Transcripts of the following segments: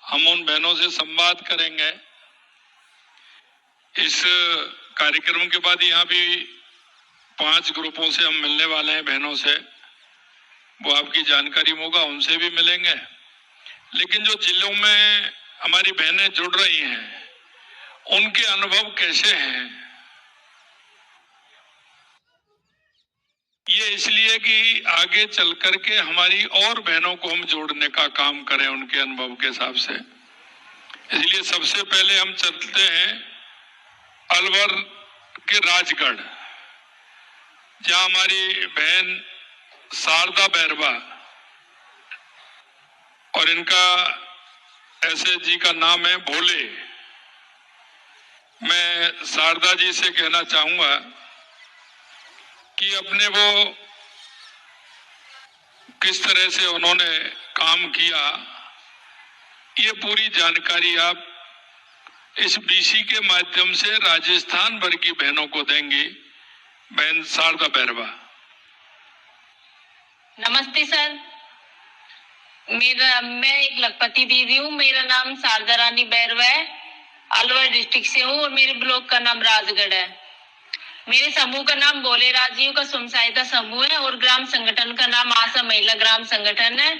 हम उन बहनों से संवाद करेंगे। इस कार्यक्रम के बाद यहाँ भी 5 ग्रुपों से हम मिलने वाले हैं बहनों से, वो आपकी जानकारी होगा, उनसे भी मिलेंगे। लेकिन जो जिलों में हमारी बहनें जुड़ रही हैं, उनके अनुभव कैसे हैं, ये इसलिए कि आगे चल करके हमारी और बहनों को हम जोड़ने का काम करें उनके अनुभव के हिसाब से। इसलिए सबसे पहले हम चलते हैं अलवर के राजगढ़, जहां हमारी बहन शारदा बैरवा, और इनका ऐसे जी का नाम है भोले। मैं शारदा जी से कहना चाहूंगा कि अपने वो किस तरह से उन्होंने काम किया, ये पूरी जानकारी आप इस बीसी के माध्यम से राजस्थान भर की बहनों को देंगी। बहन शारदा बैरवा। नमस्ते सर, मैं एक लखपति दीदी हूँ। मेरा नाम शारदा रानी बैरवा है, अलवर डिस्ट्रिक्ट से हूँ और मेरे ब्लॉक का नाम राजगढ़ है। मेरे समूह का नाम बोले राजीव का स्वयं सहायता समूह है और ग्राम संगठन का नाम आशा महिला ग्राम संगठन है।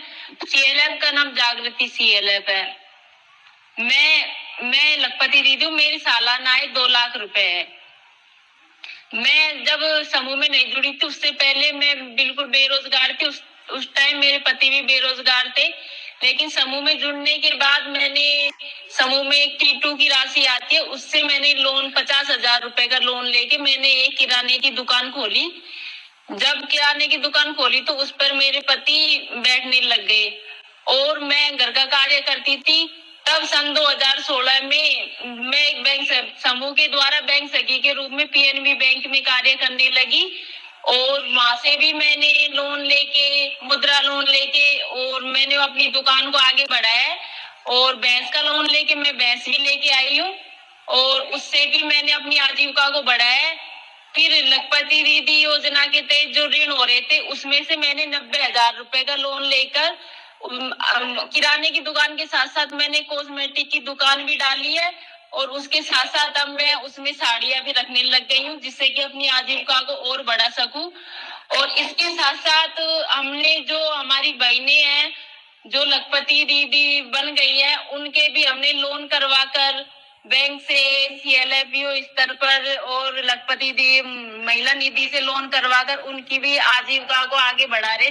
CLF का नाम जागृति CLF है। मैं लखपति दीदी हूँ। मेरी सालाना आय 2 लाख रुपए है। मैं जब समूह में नहीं जुड़ी थी, उससे पहले मैं बिल्कुल बेरोजगार थी। उस टाइम मेरे पति भी बेरोजगार थे, लेकिन समूह में जुड़ने के बाद मैंने समूह में एक T2 की राशि आती है, उससे मैंने लोन 50,000 रुपए का लोन लेके मैंने एक किराने की दुकान खोली। जब किराने की दुकान खोली तो उस पर मेरे पति बैठने लग गए और मैं घर का कार्य करती थी। तब सन 2016 में मैं एक बैंक समूह के द्वारा बैंक सखी के रूप में PNB बैंक में कार्य करने लगी और वहां से भी मैंने लोन लेके, मुद्रा लोन लेके और मैंने अपनी दुकान को आगे बढ़ाया और भैंस का लोन लेके मैं भैंस भी लेके आई हूँ और उससे भी मैंने अपनी आजीविका को बढ़ाया। फिर लखपति दीदी योजना के तहत जो ऋण हो रहे थे, उसमें से मैंने 90,000 रुपए का लोन लेकर किराने की दुकान के साथ साथ मैंने कॉस्मेटिक की दुकान भी डाली है और उसके साथ साथ अब मैं उसमें साड़ियां भी रखने लग गई हूँ, जिससे कि अपनी आजीविका को और बढ़ा सकूं। और इसके साथ साथ हमने जो हमारी बहनें हैं जो लखपति दीदी बन गई है, उनके भी हमने लोन करवाकर बैंक से, CLFU स्तर पर और लखपति दी महिला निधि से लोन करवाकर उनकी भी आजीविका को आगे बढ़ा रहे।